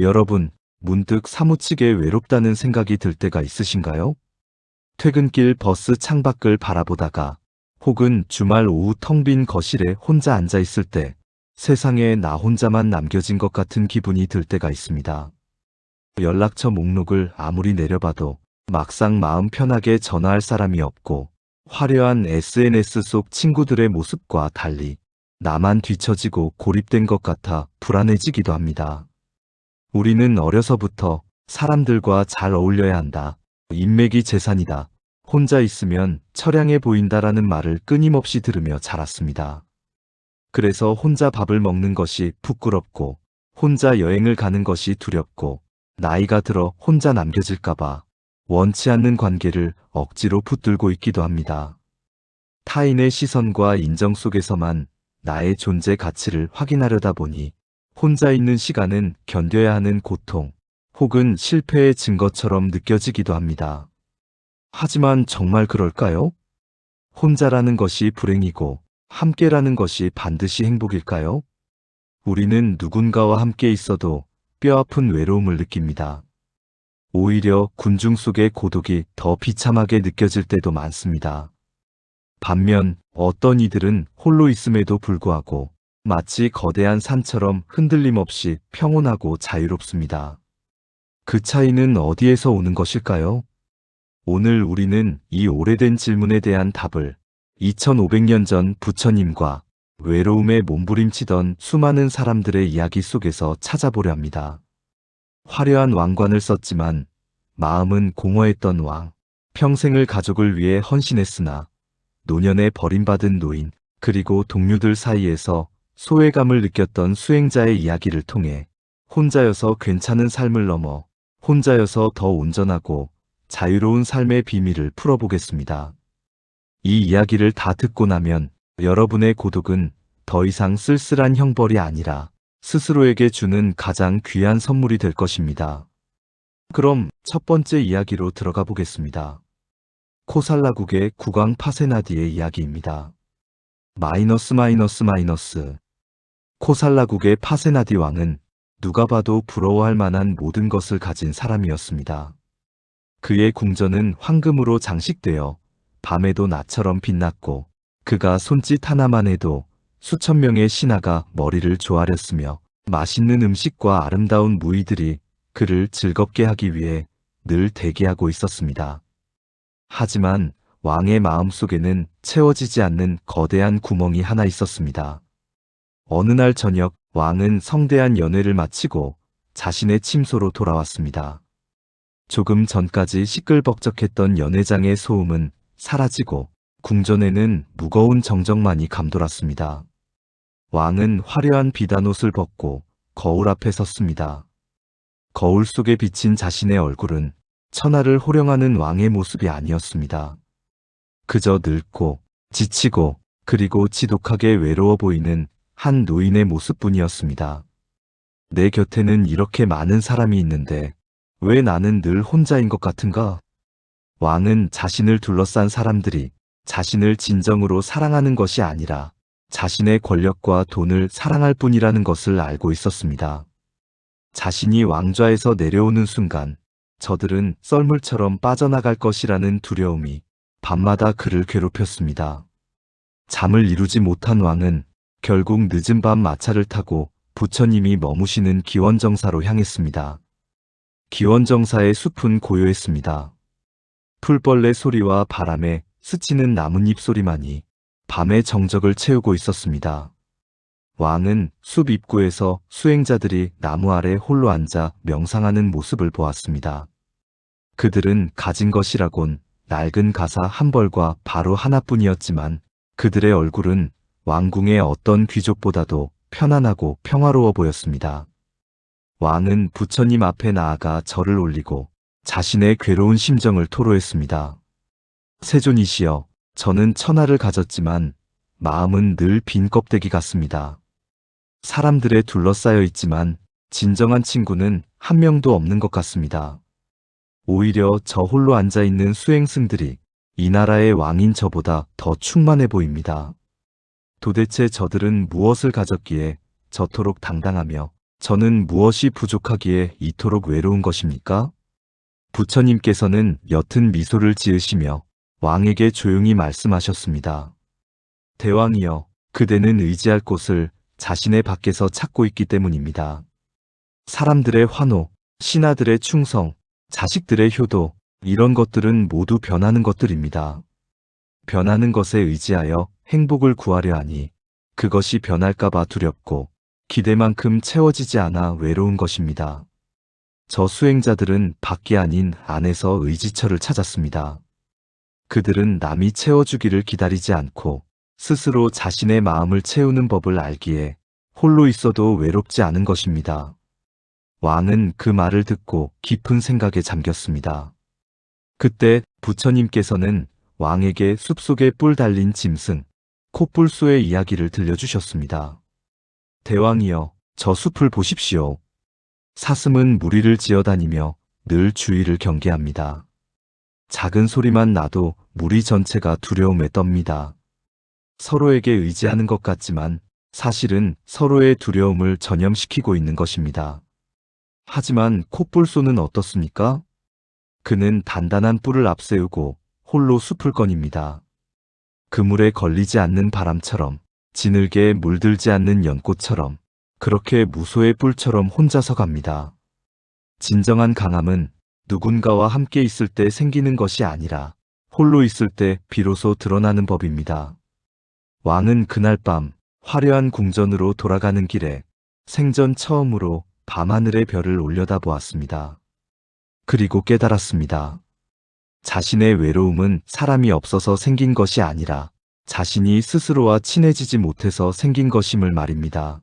여러분, 문득 사무치게 외롭다는 생각이 들 때가 있으신가요? 퇴근길 버스 창밖을 바라보다가 혹은 주말 오후 텅 빈 거실에 혼자 앉아 있을 때 세상에 나 혼자만 남겨진 것 같은 기분이 들 때가 있습니다. 연락처 목록을 아무리 내려봐도 막상 마음 편하게 전화할 사람이 없고 화려한 SNS 속 친구들의 모습과 달리 나만 뒤처지고 고립된 것 같아 불안해지기도 합니다. 우리는 어려서부터 사람들과 잘 어울려야 한다. 인맥이 재산이다. 혼자 있으면 처량해 보인다라는 말을 끊임없이 들으며 자랐습니다. 그래서 혼자 밥을 먹는 것이 부끄럽고 혼자 여행을 가는 것이 두렵고 나이가 들어 혼자 남겨질까봐 원치 않는 관계를 억지로 붙들고 있기도 합니다. 타인의 시선과 인정 속에서만 나의 존재 가치를 확인하려다 보니 혼자 있는 시간은 견뎌야 하는 고통 혹은 실패의 증거처럼 느껴지기도 합니다. 하지만 정말 그럴까요? 혼자라는 것이 불행이고 함께라는 것이 반드시 행복일까요? 우리는 누군가와 함께 있어도 뼈아픈 외로움을 느낍니다. 오히려 군중 속의 고독이 더 비참하게 느껴질 때도 많습니다. 반면 어떤 이들은 홀로 있음에도 불구하고 마치 거대한 산처럼 흔들림 없이 평온하고 자유롭습니다. 그 차이는 어디에서 오는 것일까요? 오늘 우리는 이 오래된 질문에 대한 답을 2500년 전 부처님과 외로움에 몸부림치던 수많은 사람들의 이야기 속에서 찾아보려 합니다. 화려한 왕관을 썼지만 마음은 공허했던 왕, 평생을 가족을 위해 헌신했으나 노년에 버림받은 노인, 그리고 동료들 사이에서 소외감을 느꼈던 수행자의 이야기를 통해 혼자여서 괜찮은 삶을 넘어 혼자여서 더 온전하고 자유로운 삶의 비밀을 풀어보겠습니다. 이 이야기를 다 듣고 나면 여러분의 고독은 더 이상 쓸쓸한 형벌이 아니라 스스로에게 주는 가장 귀한 선물이 될 것입니다. 그럼 첫 번째 이야기로 들어가 보겠습니다. 코살라국의 국왕 파세나디의 이야기입니다. 마이너스. 코살라국의 파세나디 왕은 누가 봐도 부러워할 만한 모든 것을 가진 사람이었습니다. 그의 궁전은 황금으로 장식되어 밤에도 낮처럼 빛났고 그가 손짓 하나만 해도 수천 명의 신하가 머리를 조아렸으며 맛있는 음식과 아름다운 무희들이 그를 즐겁게 하기 위해 늘 대기하고 있었습니다. 하지만 왕의 마음속에는 채워지지 않는 거대한 구멍이 하나 있었습니다. 어느 날 저녁 왕은 성대한 연회를 마치고 자신의 침소로 돌아왔습니다. 조금 전까지 시끌벅적했던 연회장의 소음은 사라지고 궁전에는 무거운 정적만이 감돌았습니다. 왕은 화려한 비단옷을 벗고 거울 앞에 섰습니다. 거울 속에 비친 자신의 얼굴은 천하를 호령하는 왕의 모습이 아니었습니다. 그저 늙고 지치고 그리고 지독하게 외로워 보이는 한 노인의 모습뿐이었습니다. 내 곁에는 이렇게 많은 사람이 있는데 왜 나는 늘 혼자인 것 같은가? 왕은 자신을 둘러싼 사람들이 자신을 진정으로 사랑하는 것이 아니라 자신의 권력과 돈을 사랑할 뿐이라는 것을 알고 있었습니다. 자신이 왕좌에서 내려오는 순간 저들은 썰물처럼 빠져나갈 것이라는 두려움이 밤마다 그를 괴롭혔습니다. 잠을 이루지 못한 왕은 결국 늦은 밤 마차를 타고 부처님이 머무시는 기원정사로 향했습니다. 기원정사의 숲은 고요했습니다. 풀벌레 소리와 바람에 스치는 나뭇잎 소리만이 밤의 정적을 채우고 있었습니다. 왕은 숲 입구에서 수행자들이 나무 아래 홀로 앉아 명상하는 모습을 보았습니다. 그들은 가진 것이라곤 낡은 가사 한 벌과 바로 하나뿐이었지만 그들의 얼굴은 왕궁의 어떤 귀족보다도 편안하고 평화로워 보였습니다. 왕은 부처님 앞에 나아가 절을 올리고 자신의 괴로운 심정을 토로했습니다. 세존이시여, 저는 천하를 가졌지만 마음은 늘 빈 껍데기 같습니다. 사람들에 둘러싸여 있지만 진정한 친구는 한 명도 없는 것 같습니다. 오히려 저 홀로 앉아있는 수행승들이 이 나라의 왕인 저보다 더 충만해 보입니다. 도대체 저들은 무엇을 가졌기에 저토록 당당하며 저는 무엇이 부족하기에 이토록 외로운 것입니까? 부처님께서는 옅은 미소를 지으시며 왕에게 조용히 말씀하셨습니다. 대왕이여, 그대는 의지할 곳을 자신의 밖에서 찾고 있기 때문입니다. 사람들의 환호, 신하들의 충성, 자식들의 효도, 이런 것들은 모두 변하는 것들입니다. 변하는 것에 의지하여 행복을 구하려 하니 그것이 변할까봐 두렵고 기대만큼 채워지지 않아 외로운 것입니다. 저 수행자들은 밖이 아닌 안에서 의지처를 찾았습니다. 그들은 남이 채워주기를 기다리지 않고 스스로 자신의 마음을 채우는 법을 알기에 홀로 있어도 외롭지 않은 것입니다. 왕은 그 말을 듣고 깊은 생각에 잠겼습니다. 그때 부처님께서는 왕에게 숲속에 뿔 달린 짐승, 코뿔소의 이야기를 들려주셨습니다. 대왕이여, 저 숲을 보십시오. 사슴은 무리를 지어다니며 늘 주위를 경계합니다. 작은 소리만 나도 무리 전체가 두려움에 떱니다. 서로에게 의지하는 것 같지만 사실은 서로의 두려움을 전염시키고 있는 것입니다. 하지만 코뿔소는 어떻습니까? 그는 단단한 뿔을 앞세우고 홀로 숲을 거닙니다. 그물에 걸리지 않는 바람처럼, 지늘개에 물들지 않는 연꽃처럼, 그렇게 무소의 뿔처럼 혼자서 갑니다. 진정한 강함은 누군가와 함께 있을 때 생기는 것이 아니라 홀로 있을 때 비로소 드러나는 법입니다. 왕은 그날 밤 화려한 궁전으로 돌아가는 길에 생전 처음으로 밤하늘의 별을 올려다보았습니다. 그리고 깨달았습니다. 자신의 외로움은 사람이 없어서 생긴 것이 아니라 자신이 스스로와 친해지지 못해서 생긴 것임을 말입니다.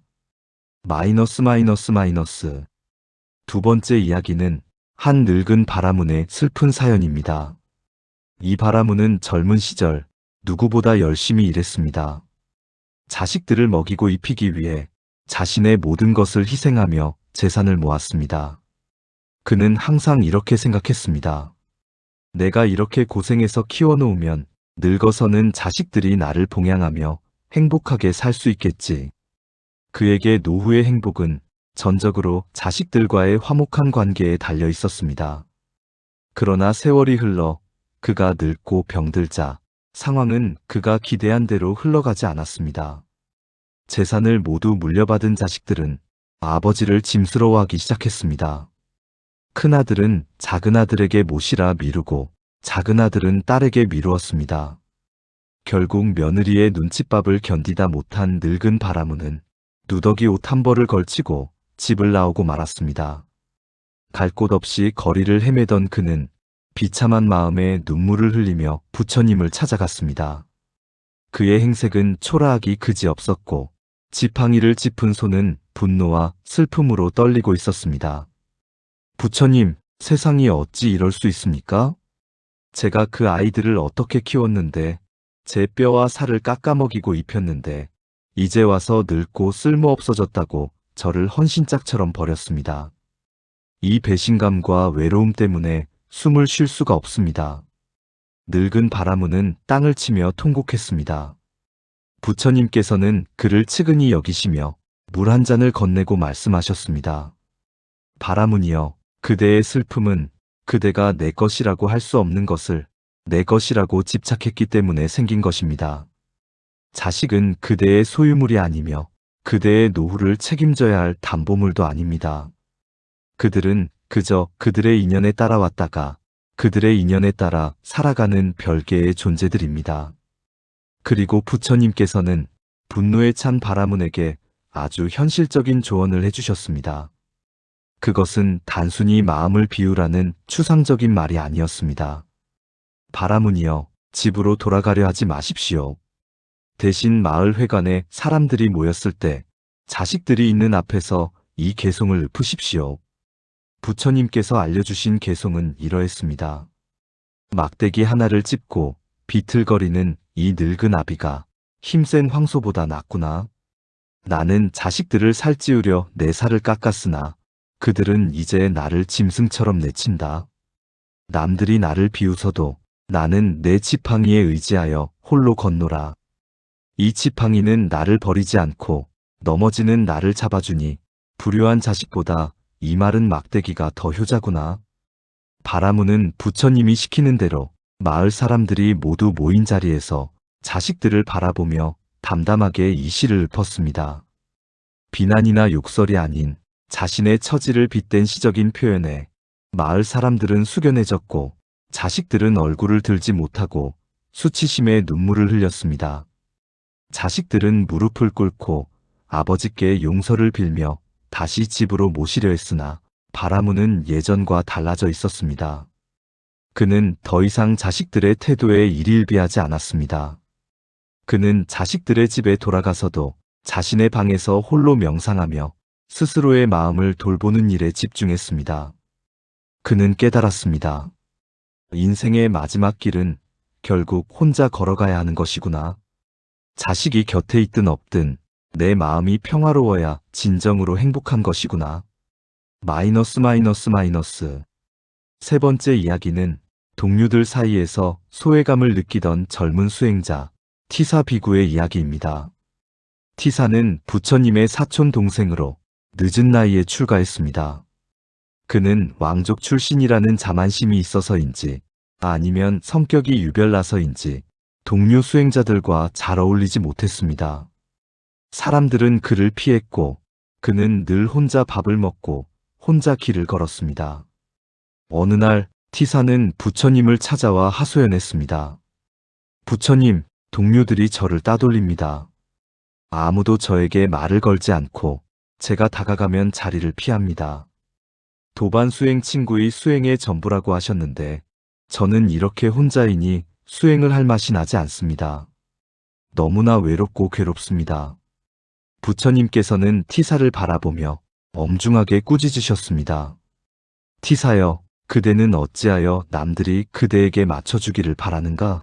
마이너스. 두 번째 이야기는 한 늙은 바라문의 슬픈 사연입니다. 이 바라문은 젊은 시절 누구보다 열심히 일했습니다. 자식들을 먹이고 입히기 위해 자신의 모든 것을 희생하며 재산을 모았습니다. 그는 항상 이렇게 생각했습니다. 내가 이렇게 고생해서 키워놓으면 늙어서는 자식들이 나를 봉양하며 행복하게 살 수 있겠지. 그에게 노후의 행복은 전적으로 자식들과의 화목한 관계에 달려 있었습니다. 그러나 세월이 흘러 그가 늙고 병들자 상황은 그가 기대한 대로 흘러가지 않았습니다. 재산을 모두 물려받은 자식들은 아버지를 짐스러워하기 시작했습니다. 큰아들은 작은아들에게 모시라 미루고 작은아들은 딸에게 미루었습니다. 결국 며느리의 눈칫밥을 견디다 못한 늙은 바라문은 누더기 옷 한 벌을 걸치고 집을 나오고 말았습니다. 갈 곳 없이 거리를 헤매던 그는 비참한 마음에 눈물을 흘리며 부처님을 찾아갔습니다. 그의 행색은 초라하기 그지없었고 지팡이를 짚은 손은 분노와 슬픔으로 떨리고 있었습니다. 부처님, 세상이 어찌 이럴 수 있습니까? 제가 그 아이들을 어떻게 키웠는데, 제 뼈와 살을 깎아먹이고 입혔는데, 이제 와서 늙고 쓸모없어졌다고 저를 헌신짝처럼 버렸습니다. 이 배신감과 외로움 때문에 숨을 쉴 수가 없습니다. 늙은 바라문은 땅을 치며 통곡했습니다. 부처님께서는 그를 측은히 여기시며 물 한 잔을 건네고 말씀하셨습니다. 바라문이여, 그대의 슬픔은 그대가 내 것이라고 할 수 없는 것을 내 것이라고 집착했기 때문에 생긴 것입니다. 자식은 그대의 소유물이 아니며 그대의 노후를 책임져야 할 담보물도 아닙니다. 그들은 그저 그들의 인연에 따라왔다가 그들의 인연에 따라 살아가는 별개의 존재들입니다. 그리고 부처님께서는 분노에 찬 바라문에게 아주 현실적인 조언을 해주셨습니다. 그것은 단순히 마음을 비우라는 추상적인 말이 아니었습니다. 바라문이여, 집으로 돌아가려 하지 마십시오. 대신 마을 회관에 사람들이 모였을 때 자식들이 있는 앞에서 이 개송을 읊으십시오. 부처님께서 알려주신 개송은 이러했습니다. 막대기 하나를 찝고 비틀거리는 이 늙은 아비가 힘센 황소보다 낫구나. 나는 자식들을 살찌우려 내 살을 깎았으나 그들은 이제 나를 짐승처럼 내친다. 남들이 나를 비웃어도 나는 내 지팡이에 의지하여 홀로 걷노라. 이 지팡이는 나를 버리지 않고 넘어지는 나를 잡아주니 불효한 자식보다 이 마른 막대기가 더 효자구나. 바라무는 부처님이 시키는 대로 마을 사람들이 모두 모인 자리에서 자식들을 바라보며 담담하게 이 시를 읊었습니다. 비난이나 욕설이 아닌 자신의 처지를 빗댄 시적인 표현에 마을 사람들은 숙연해졌고 자식들은 얼굴을 들지 못하고 수치심에 눈물을 흘렸습니다. 자식들은 무릎을 꿇고 아버지께 용서를 빌며 다시 집으로 모시려 했으나 바라무는 예전과 달라져 있었습니다. 그는 더 이상 자식들의 태도에 일일비하지 않았습니다. 그는 자식들의 집에 돌아가서도 자신의 방에서 홀로 명상하며 스스로의 마음을 돌보는 일에 집중했습니다. 그는 깨달았습니다. 인생의 마지막 길은 결국 혼자 걸어가야 하는 것이구나. 자식이 곁에 있든 없든 내 마음이 평화로워야 진정으로 행복한 것이구나. 마이너스. 세 번째 이야기는 동료들 사이에서 소외감을 느끼던 젊은 수행자 티사 비구의 이야기입니다. 티사는 부처님의 사촌 동생으로 늦은 나이에 출가했습니다. 그는 왕족 출신이라는 자만심이 있어서인지 아니면 성격이 유별나서인지 동료 수행자들과 잘 어울리지 못했습니다. 사람들은 그를 피했고 그는 늘 혼자 밥을 먹고 혼자 길을 걸었습니다. 어느 날 티사는 부처님을 찾아와 하소연했습니다. 부처님, 동료들이 저를 따돌립니다. 아무도 저에게 말을 걸지 않고 제가 다가가면 자리를 피합니다. 도반 수행 친구의 수행의 전부라고 하셨는데 저는 이렇게 혼자이니 수행을 할 맛이 나지 않습니다. 너무나 외롭고 괴롭습니다. 부처님께서는 티사를 바라보며 엄중하게 꾸짖으셨습니다. 티사여, 그대는 어찌하여 남들이 그대에게 맞춰주기를 바라는가?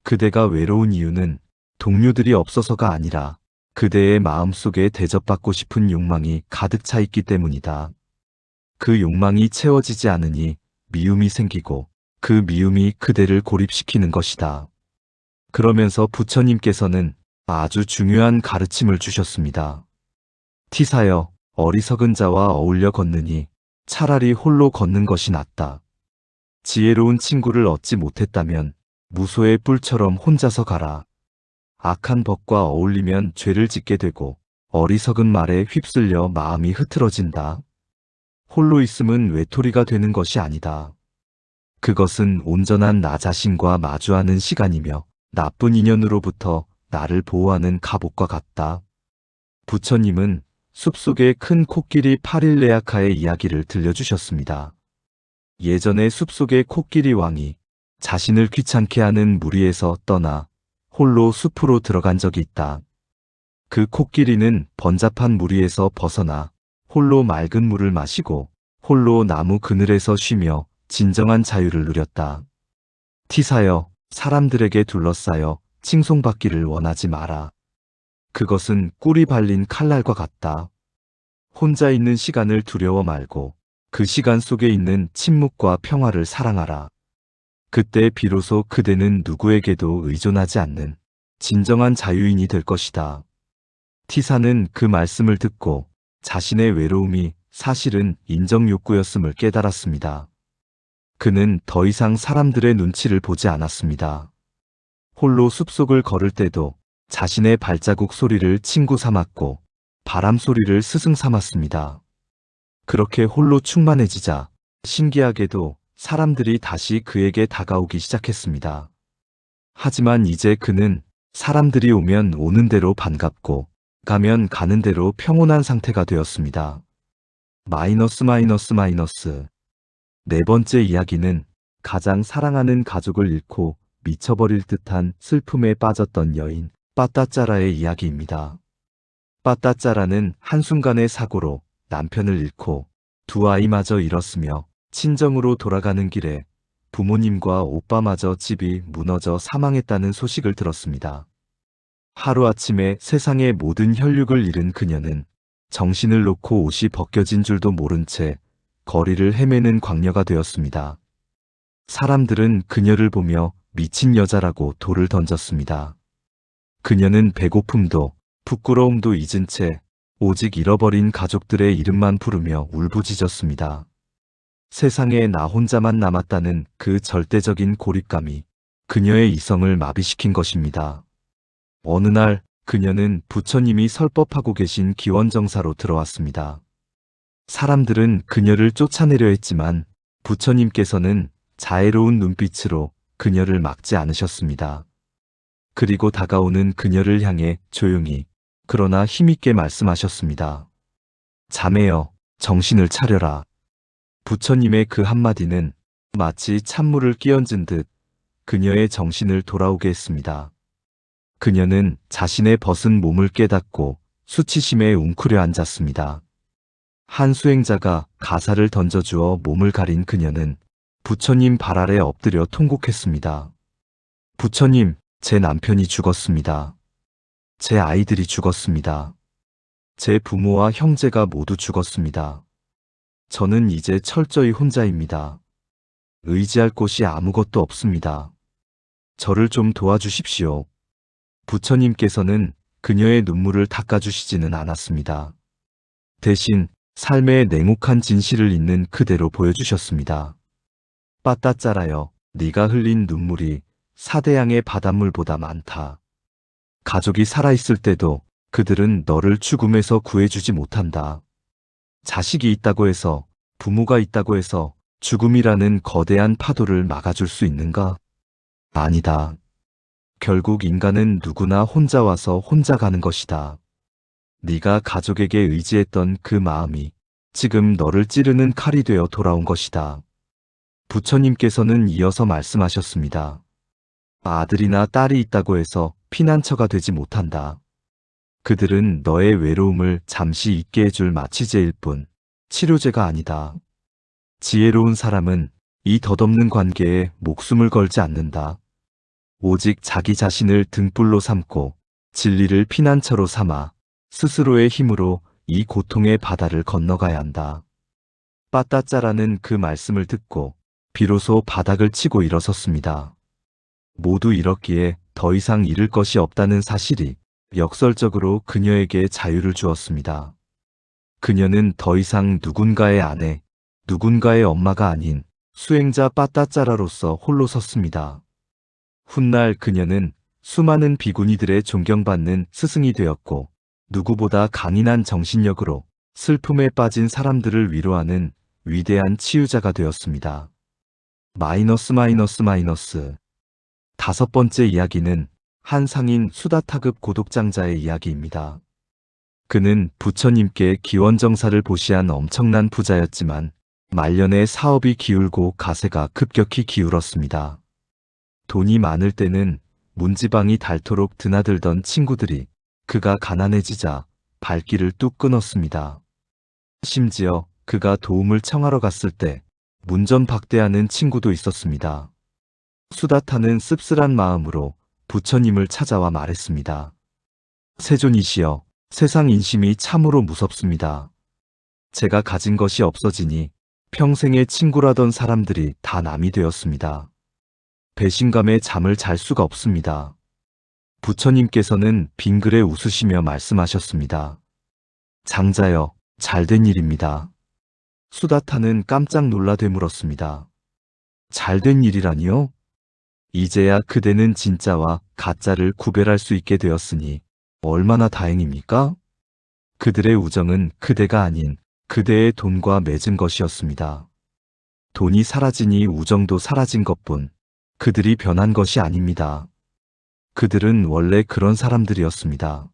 그대가 외로운 이유는 동료들이 없어서가 아니라 그대의 마음속에 대접받고 싶은 욕망이 가득 차 있기 때문이다. 그 욕망이 채워지지 않으니 미움이 생기고 그 미움이 그대를 고립시키는 것이다. 그러면서 부처님께서는 아주 중요한 가르침을 주셨습니다. 티사여, 어리석은 자와 어울려 걷느니 차라리 홀로 걷는 것이 낫다. 지혜로운 친구를 얻지 못했다면 무소의 뿔처럼 혼자서 가라. 악한 법과 어울리면 죄를 짓게 되고 어리석은 말에 휩쓸려 마음이 흐트러진다. 홀로 있음은 외톨이가 되는 것이 아니다. 그것은 온전한 나 자신과 마주하는 시간이며 나쁜 인연으로부터 나를 보호하는 갑옷과 같다. 부처님은 숲속의 큰 코끼리 파릴레아카의 이야기를 들려주셨습니다. 예전에 숲속의 코끼리 왕이 자신을 귀찮게 하는 무리에서 떠나 홀로 숲으로 들어간 적이 있다. 그 코끼리는 번잡한 무리에서 벗어나 홀로 맑은 물을 마시고 홀로 나무 그늘에서 쉬며 진정한 자유를 누렸다. 티사여, 사람들에게 둘러싸여 칭송받기를 원하지 마라. 그것은 꿀이 발린 칼날과 같다. 혼자 있는 시간을 두려워 말고 그 시간 속에 있는 침묵과 평화를 사랑하라. 그때 비로소 그대는 누구에게도 의존하지 않는 진정한 자유인이 될 것이다. 티사는 그 말씀을 듣고 자신의 외로움이 사실은 인정 욕구였음을 깨달았습니다. 그는 더 이상 사람들의 눈치를 보지 않았습니다. 홀로 숲속을 걸을 때도 자신의 발자국 소리를 친구 삼았고 바람 소리를 스승 삼았습니다. 그렇게 홀로 충만해지자 신기하게도 사람들이 다시 그에게 다가오기 시작했습니다. 하지만 이제 그는 사람들이 오면 오는 대로 반갑고 가면 가는 대로 평온한 상태가 되었습니다. 마이너스. 네 번째 이야기는 가장 사랑하는 가족을 잃고 미쳐버릴 듯한 슬픔에 빠졌던 여인 빠따짜라의 이야기입니다. 빠따짜라는 한순간의 사고로 남편을 잃고 두 아이마저 잃었으며 친정으로 돌아가는 길에 부모님과 오빠마저 집이 무너져 사망했다는 소식을 들었습니다. 하루아침에 세상의 모든 혈육을 잃은 그녀는 정신을 놓고 옷이 벗겨진 줄도 모른 채 거리를 헤매는 광녀가 되었습니다. 사람들은 그녀를 보며 미친 여자라고 돌을 던졌습니다. 그녀는 배고픔도 부끄러움도 잊은 채 오직 잃어버린 가족들의 이름만 부르며 울부짖었습니다. 세상에 나 혼자만 남았다는 그 절대적인 고립감이 그녀의 이성을 마비시킨 것입니다. 어느 날 그녀는 부처님이 설법하고 계신 기원정사로 들어왔습니다. 사람들은 그녀를 쫓아내려 했지만 부처님께서는 자애로운 눈빛으로 그녀를 막지 않으셨습니다. 그리고 다가오는 그녀를 향해 조용히 그러나 힘있게 말씀하셨습니다. 자매여, 정신을 차려라. 부처님의 그 한마디는 마치 찬물을 끼얹은 듯 그녀의 정신을 돌아오게 했습니다. 그녀는 자신의 벗은 몸을 깨닫고 수치심에 웅크려 앉았습니다. 한 수행자가 가사를 던져주어 몸을 가린 그녀는 부처님 발 아래 엎드려 통곡했습니다. 부처님, 제 남편이 죽었습니다. 제 아이들이 죽었습니다. 제 부모와 형제가 모두 죽었습니다. 저는 이제 철저히 혼자입니다. 의지할 곳이 아무것도 없습니다. 저를 좀 도와주십시오. 부처님께서는 그녀의 눈물을 닦아주시지는 않았습니다. 대신 삶의 냉혹한 진실을 있는 그대로 보여주셨습니다. 빠따짜라여, 네가 흘린 눈물이 사대양의 바닷물보다 많다. 가족이 살아있을 때도 그들은 너를 죽음에서 구해주지 못한다. 자식이 있다고 해서, 부모가 있다고 해서 죽음이라는 거대한 파도를 막아줄 수 있는가? 아니다. 결국 인간은 누구나 혼자 와서 혼자 가는 것이다. 네가 가족에게 의지했던 그 마음이 지금 너를 찌르는 칼이 되어 돌아온 것이다. 부처님께서는 이어서 말씀하셨습니다. 아들이나 딸이 있다고 해서 피난처가 되지 못한다. 그들은 너의 외로움을 잠시 잊게 해줄 마취제일 뿐 치료제가 아니다. 지혜로운 사람은 이 덧없는 관계에 목숨을 걸지 않는다. 오직 자기 자신을 등불로 삼고 진리를 피난처로 삼아 스스로의 힘으로 이 고통의 바다를 건너가야 한다. 빠따짜라는 그 말씀을 듣고 비로소 바닥을 치고 일어섰습니다. 모두 잃었기에 더 이상 잃을 것이 없다는 사실이 역설적으로 그녀에게 자유를 주었습니다. 그녀는 더 이상 누군가의 아내, 누군가의 엄마가 아닌 수행자 빠따짜라로서 홀로 섰습니다. 훗날 그녀는 수많은 비구니들의 존경받는 스승이 되었고 누구보다 강인한 정신력으로 슬픔에 빠진 사람들을 위로하는 위대한 치유자가 되었습니다. 다섯 번째 이야기는 한 상인 수다타급 고독장자의 이야기입니다. 그는 부처님께 기원정사를 보시한 엄청난 부자였지만 말년에 사업이 기울고 가세가 급격히 기울었습니다. 돈이 많을 때는 문지방이 닳도록 드나들던 친구들이 그가 가난해지자 발길을 뚝 끊었습니다. 심지어 그가 도움을 청하러 갔을 때 문전박대하는 친구도 있었습니다. 수다타는 씁쓸한 마음으로 부처님을 찾아와 말했습니다. 세존이시여, 세상 인심이 참으로 무섭습니다. 제가 가진 것이 없어지니 평생의 친구라던 사람들이 다 남이 되었습니다. 배신감에 잠을 잘 수가 없습니다. 부처님께서는 빙그레 웃으시며 말씀하셨습니다. 장자여, 잘된 일입니다. 수다타는 깜짝 놀라 되물었습니다. 잘된 일이라니요? 이제야 그대는 진짜와 가짜를 구별할 수 있게 되었으니 얼마나 다행입니까? 그들의 우정은 그대가 아닌 그대의 돈과 맺은 것이었습니다. 돈이 사라지니 우정도 사라진 것뿐 그들이 변한 것이 아닙니다. 그들은 원래 그런 사람들이었습니다.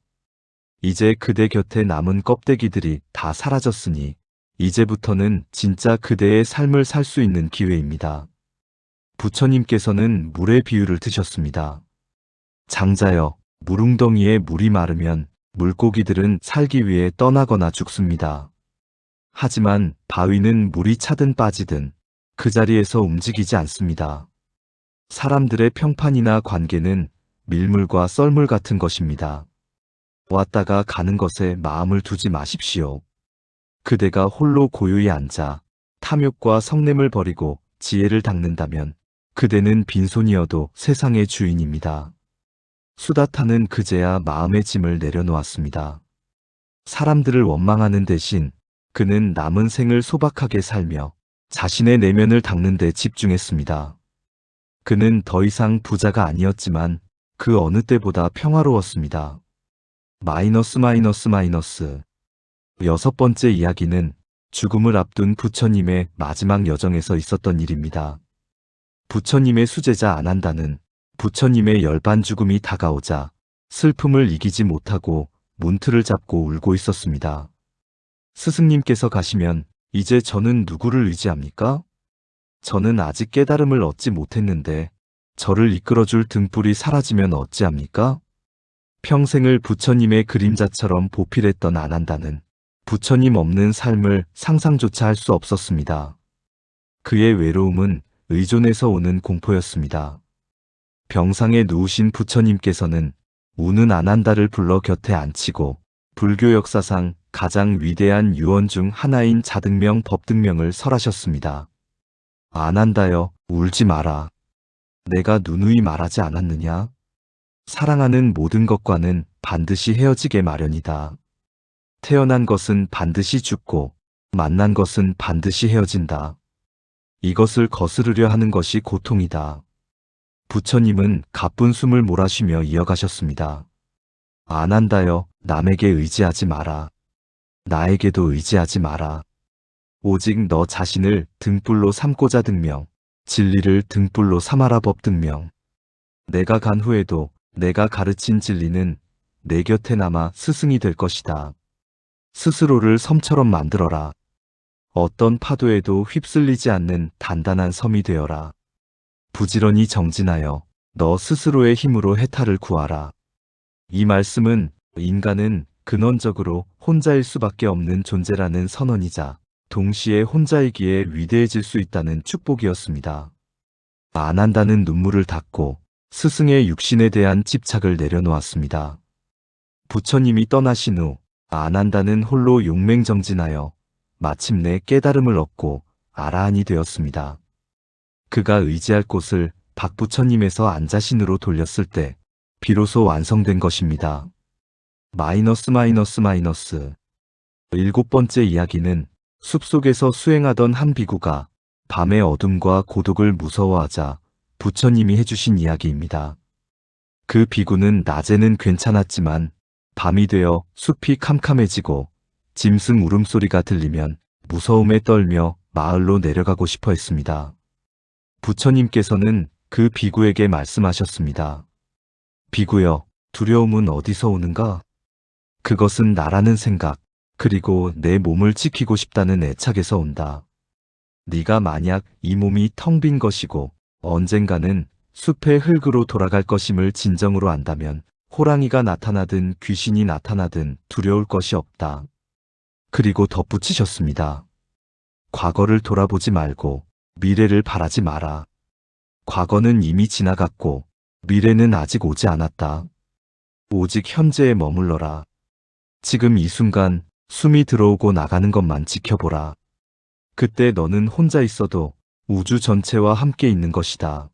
이제 그대 곁에 남은 껍데기들이 다 사라졌으니 이제부터는 진짜 그대의 삶을 살 수 있는 기회입니다. 부처님께서는 물의 비유를 드셨습니다. 장자여, 물웅덩이에 물이 마르면 물고기들은 살기 위해 떠나거나 죽습니다. 하지만 바위는 물이 차든 빠지든 그 자리에서 움직이지 않습니다. 사람들의 평판이나 관계는 밀물과 썰물 같은 것입니다. 왔다가 가는 것에 마음을 두지 마십시오. 그대가 홀로 고요히 앉아 탐욕과 성냄을 버리고 지혜를 닦는다면 그대는 빈손이어도 세상의 주인입니다. 수다타는 그제야 마음의 짐을 내려놓았습니다. 사람들을 원망하는 대신 그는 남은 생을 소박하게 살며 자신의 내면을 닦는 데 집중했습니다. 그는 더 이상 부자가 아니었지만 그 어느 때보다 평화로웠습니다. 마이너스 마이너스 마이너스. 여섯 번째 이야기는 죽음을 앞둔 부처님의 마지막 여정에서 있었던 일입니다. 부처님의 수제자 아난다는 부처님의 열반 죽음이 다가오자 슬픔을 이기지 못하고 문틀을 잡고 울고 있었습니다. 스승님께서 가시면 이제 저는 누구를 의지합니까? 저는 아직 깨달음을 얻지 못했는데 저를 이끌어줄 등불이 사라지면 어찌합니까? 평생을 부처님의 그림자처럼 보필했던 아난다는 부처님 없는 삶을 상상조차 할 수 없었습니다. 그의 외로움은 의존에서 오는 공포였습니다. 병상에 누우신 부처님께서는 우는 아난다를 불러 곁에 앉히고 불교 역사상 가장 위대한 유언 중 하나인 자등명 법등명을 설하셨습니다. 아난다여, 울지 마라. 내가 누누이 말하지 않았느냐? 사랑하는 모든 것과는 반드시 헤어지게 마련이다. 태어난 것은 반드시 죽고 만난 것은 반드시 헤어진다. 이것을 거스르려 하는 것이 고통이다. 부처님은 가쁜 숨을 몰아쉬며 이어가셨습니다. 아난다여, 남에게 의지하지 마라. 나에게도 의지하지 마라. 오직 너 자신을 등불로 삼고자 등명, 진리를 등불로 삼아라 법등명. 내가 간 후에도 내가 가르친 진리는 내 곁에 남아 스승이 될 것이다. 스스로를 섬처럼 만들어라. 어떤 파도에도 휩쓸리지 않는 단단한 섬이 되어라. 부지런히 정진하여 너 스스로의 힘으로 해탈을 구하라. 이 말씀은 인간은 근원적으로 혼자일 수밖에 없는 존재라는 선언이자 동시에 혼자이기에 위대해질 수 있다는 축복이었습니다. 아난다는 눈물을 닦고 스승의 육신에 대한 집착을 내려놓았습니다. 부처님이 떠나신 후 아난다는 홀로 용맹정진하여 마침내 깨달음을 얻고 아라한이 되었습니다. 그가 의지할 곳을 박부처님에서 안자신으로 돌렸을 때 비로소 완성된 것입니다. 마이너스 마이너스 마이너스. 일곱 번째 이야기는 숲속에서 수행하던 한 비구가 밤의 어둠과 고독을 무서워하자 부처님이 해주신 이야기입니다. 그 비구는 낮에는 괜찮았지만 밤이 되어 숲이 캄캄해지고 짐승 울음소리가 들리면 무서움에 떨며 마을로 내려가고 싶어 했습니다. 부처님께서는 그 비구에게 말씀하셨습니다. 비구여, 두려움은 어디서 오는가? 그것은 나라는 생각, 그리고 내 몸을 지키고 싶다는 애착에서 온다. 네가 만약 이 몸이 텅 빈 것이고 언젠가는 숲의 흙으로 돌아갈 것임을 진정으로 안다면 호랑이가 나타나든 귀신이 나타나든 두려울 것이 없다. 그리고 덧붙이셨습니다. 과거를 돌아보지 말고 미래를 바라지 마라. 과거는 이미 지나갔고 미래는 아직 오지 않았다. 오직 현재에 머물러라. 지금 이 순간 숨이 들어오고 나가는 것만 지켜보라. 그때 너는 혼자 있어도 우주 전체와 함께 있는 것이다.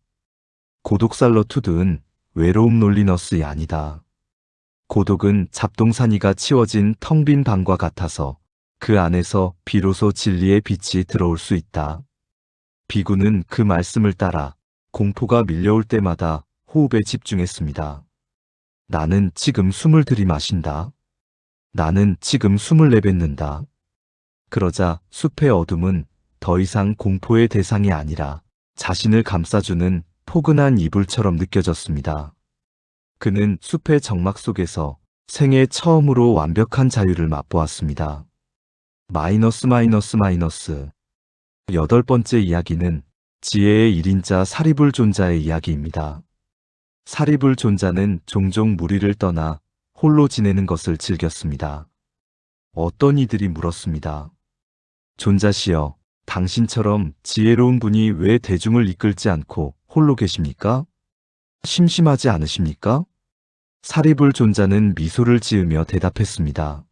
고독살러투드은 외로움 놀리너스이 아니다. 고독은 잡동사니가 치워진 텅 빈 방과 같아서 그 안에서 비로소 진리의 빛이 들어올 수 있다. 비구는 그 말씀을 따라 공포가 밀려올 때마다 호흡에 집중했습니다. 나는 지금 숨을 들이마신다. 나는 지금 숨을 내뱉는다. 그러자 숲의 어둠은 더 이상 공포의 대상이 아니라 자신을 감싸주는 포근한 이불처럼 느껴졌습니다. 그는 숲의 정막 속에서 생애 처음으로 완벽한 자유를 맛보았습니다. 마이너스 마이너스 마이너스. 여덟 번째 이야기는 지혜의 1인자 사리불존자의 이야기입니다. 사리불존자는 종종 무리를 떠나 홀로 지내는 것을 즐겼습니다. 어떤 이들이 물었습니다. 존자시여, 당신처럼 지혜로운 분이 왜 대중을 이끌지 않고 홀로 계십니까? 심심하지 않으십니까? 사리불존자는 미소를 지으며 대답했습니다.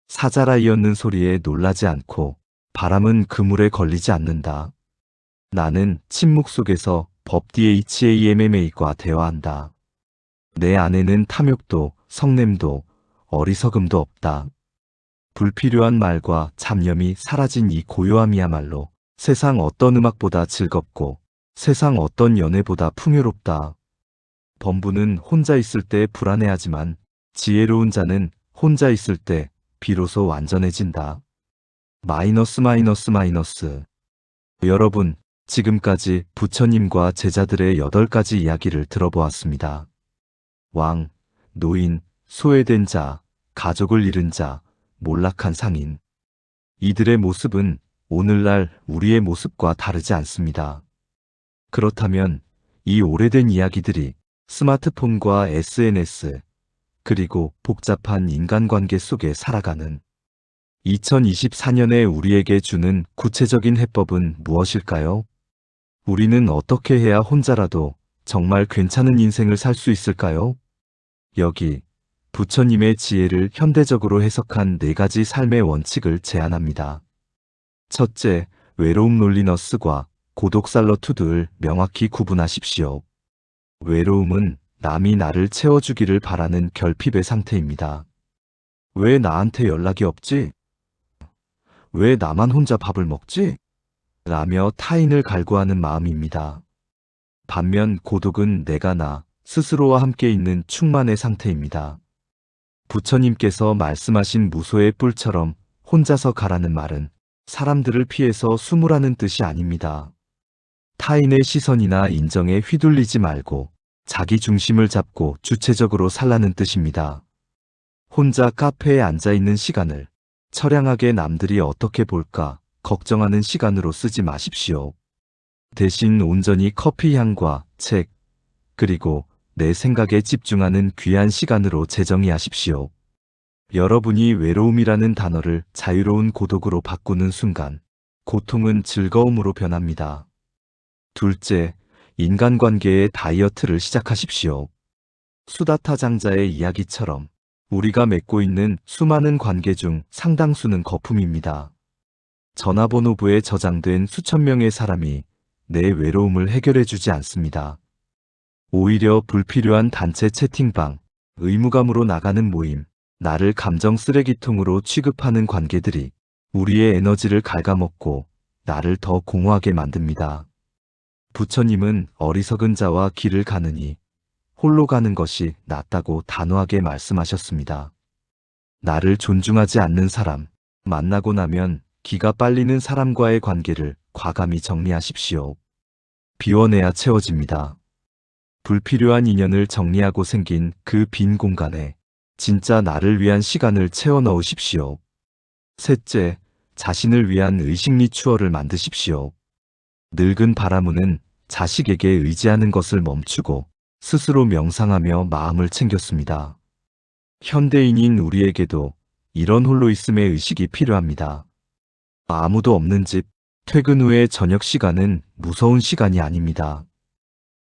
사자라이었는 소리에 놀라지 않고 바람은 그물에 걸리지 않는다. 나는 침묵 속에서 법 DHAMMA과 대화한다. 내 안에는 탐욕도 성냄도 어리석음도 없다. 불필요한 말과 잡념이 사라진 이 고요함이야말로 세상 어떤 음악보다 즐겁고 세상 어떤 연애보다 풍요롭다. 범부는 혼자 있을 때 불안해하지만 지혜로운 자는 혼자 있을 때 비로소 완전해진다. 마이너스 마이너스 마이너스. 여러분, 지금까지 부처님과 제자들의 8가지 이야기를 들어보았습니다. 왕, 노인, 소외된 자, 가족을 잃은 자, 몰락한 상인. 이들의 모습은 오늘날 우리의 모습과 다르지 않습니다. 그렇다면 이 오래된 이야기들이 스마트폰과 SNS, 그리고 복잡한 인간관계 속에 살아가는 2024년에 우리에게 주는 구체적인 해법은 무엇일까요? 우리는 어떻게 해야 혼자라도 정말 괜찮은 인생을 살 수 있을까요? 여기 부처님의 지혜를 현대적으로 해석한 4가지 삶의 원칙을 제안합니다. 첫째, 외로움 롤리너스과 고독 살러투드를 명확히 구분하십시오. 외로움은 남이 나를 채워주기를 바라는 결핍의 상태입니다. 왜 나한테 연락이 없지? 왜 나만 혼자 밥을 먹지? 라며 타인을 갈구하는 마음입니다. 반면 고독은 내가 나 스스로와 함께 있는 충만의 상태입니다. 부처님께서 말씀하신 무소의 뿔처럼 혼자서 가라는 말은 사람들을 피해서 숨으라는 뜻이 아닙니다. 타인의 시선이나 인정에 휘둘리지 말고 자기 중심을 잡고 주체적으로 살라는 뜻입니다. 혼자 카페에 앉아 있는 시간을 처량하게 남들이 어떻게 볼까 걱정하는 시간으로 쓰지 마십시오. 대신 온전히 커피 향과 책, 그리고 내 생각에 집중하는 귀한 시간으로 재정의하십시오. 여러분이 외로움이라는 단어를 자유로운 고독으로 바꾸는 순간 고통은 즐거움으로 변합니다. 둘째, 인간관계의 다이어트를 시작하십시오. 수다타 장자의 이야기처럼 우리가 맺고 있는 수많은 관계 중 상당수는 거품입니다. 전화번호부에 저장된 수천 명의 사람이 내 외로움을 해결해 주지 않습니다. 오히려 불필요한 단체 채팅방, 의무감으로 나가는 모임, 나를 감정 쓰레기통으로 취급하는 관계들이 우리의 에너지를 갉아먹고 나를 더 공허하게 만듭니다. 부처님은 어리석은 자와 길을 가느니 홀로 가는 것이 낫다고 단호하게 말씀하셨습니다. 나를 존중하지 않는 사람, 만나고 나면 기가 빨리는 사람과의 관계를 과감히 정리하십시오. 비워내야 채워집니다. 불필요한 인연을 정리하고 생긴 그 빈 공간에 진짜 나를 위한 시간을 채워 넣으십시오. 셋째, 자신을 위한 의식 리추얼을 만드십시오. 늙은 바라무는 자식에게 의지하는 것을 멈추고 스스로 명상하며 마음을 챙겼습니다. 현대인인 우리에게도 이런 홀로 있음의 의식이 필요합니다. 아무도 없는 집, 퇴근 후의 저녁 시간은 무서운 시간이 아닙니다.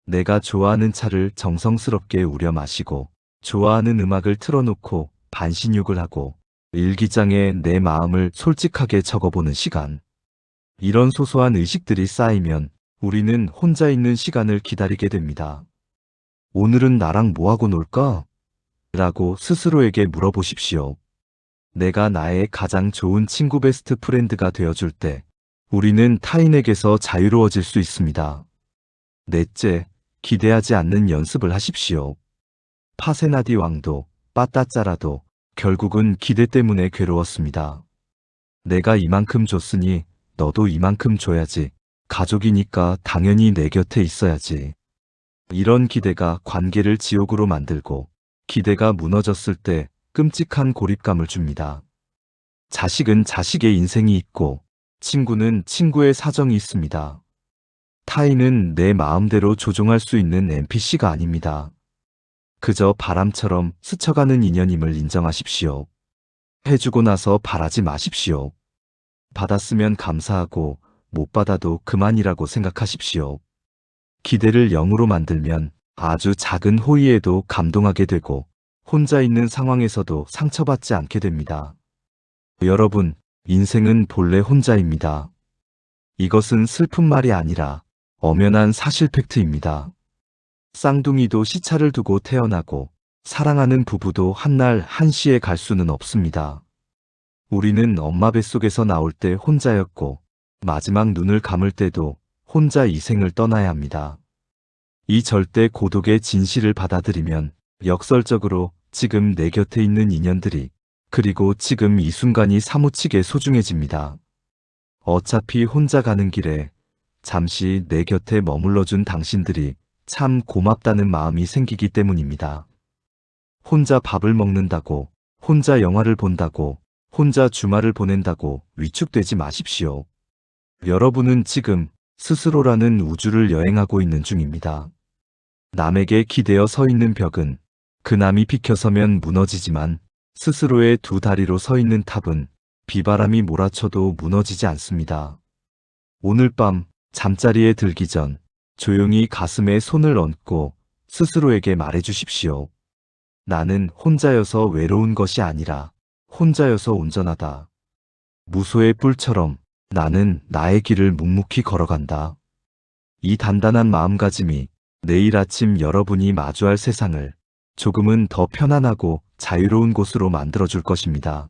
내가 좋아하는 차를 정성스럽게 우려 마시고 좋아하는 음악을 틀어놓고 반신욕을 하고 일기장에 내 마음을 솔직하게 적어보는 시간. 이런 소소한 의식들이 쌓이면 우리는 혼자 있는 시간을 기다리게 됩니다. 오늘은 나랑 뭐하고 놀까? 라고 스스로에게 물어보십시오. 내가 나의 가장 좋은 친구 베스트 프렌드가 되어줄 때 우리는 타인에게서 자유로워질 수 있습니다. 넷째, 기대하지 않는 연습을 하십시오. 파세나디 왕도 빠따짜라도 결국은 기대 때문에 괴로웠습니다. 내가 이만큼 줬으니 너도 이만큼 줘야지. 가족이니까 당연히 내 곁에 있어야지. 이런 기대가 관계를 지옥으로 만들고 기대가 무너졌을 때 끔찍한 고립감을 줍니다. 자식은 자식의 인생이 있고 친구는 친구의 사정이 있습니다. 타인은 내 마음대로 조종할 수 있는 NPC가 아닙니다. 그저 바람처럼 스쳐가는 인연임을 인정하십시오. 해주고 나서 바라지 마십시오. 받았으면 감사하고 못 받아도 그만이라고 생각하십시오. 기대를 0으로 만들면 아주 작은 호의에도 감동하게 되고 혼자 있는 상황에서도 상처받지 않게 됩니다. 여러분, 인생은 본래 혼자입니다. 이것은 슬픈 말이 아니라 엄연한 사실 팩트입니다. 쌍둥이도 시차를 두고 태어나고 사랑하는 부부도 한날 한시에 갈 수는 없습니다. 우리는 엄마 뱃속에서 나올 때 혼자였고, 마지막 눈을 감을 때도 혼자 이 생을 떠나야 합니다. 이 절대 고독의 진실을 받아들이면 역설적으로 지금 내 곁에 있는 인연들이, 그리고 지금 이 순간이 사무치게 소중해집니다. 어차피 혼자 가는 길에 잠시 내 곁에 머물러준 당신들이 참 고맙다는 마음이 생기기 때문입니다. 혼자 밥을 먹는다고, 혼자 영화를 본다고, 혼자 주말을 보낸다고 위축되지 마십시오. 여러분은 지금 스스로라는 우주를 여행하고 있는 중입니다. 남에게 기대어 서 있는 벽은 그 남이 비켜서면 무너지지만, 스스로의 두 다리로 서 있는 탑은 비바람이 몰아쳐도 무너지지 않습니다. 오늘 밤 잠자리에 들기 전 조용히 가슴에 손을 얹고 스스로에게 말해주십시오. 나는 혼자여서 외로운 것이 아니라 혼자여서 온전하다. 무소의 뿔처럼 나는 나의 길을 묵묵히 걸어간다. 이 단단한 마음가짐이 내일 아침 여러분이 마주할 세상을 조금은 더 편안하고 자유로운 곳으로 만들어줄 것입니다.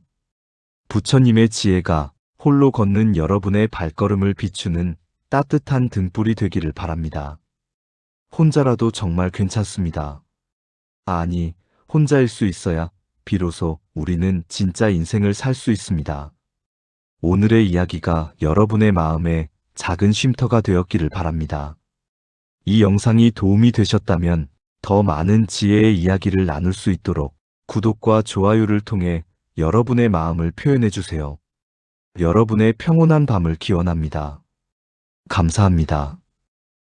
부처님의 지혜가 홀로 걷는 여러분의 발걸음을 비추는 따뜻한 등불이 되기를 바랍니다. 혼자라도 정말 괜찮습니다. 아니, 혼자일 수 있어야 비로소 우리는 진짜 인생을 살 수 있습니다. 오늘의 이야기가 여러분의 마음에 작은 쉼터가 되었기를 바랍니다. 이 영상이 도움이 되셨다면 더 많은 지혜의 이야기를 나눌 수 있도록 구독과 좋아요를 통해 여러분의 마음을 표현해 주세요. 여러분의 평온한 밤을 기원합니다. 감사합니다.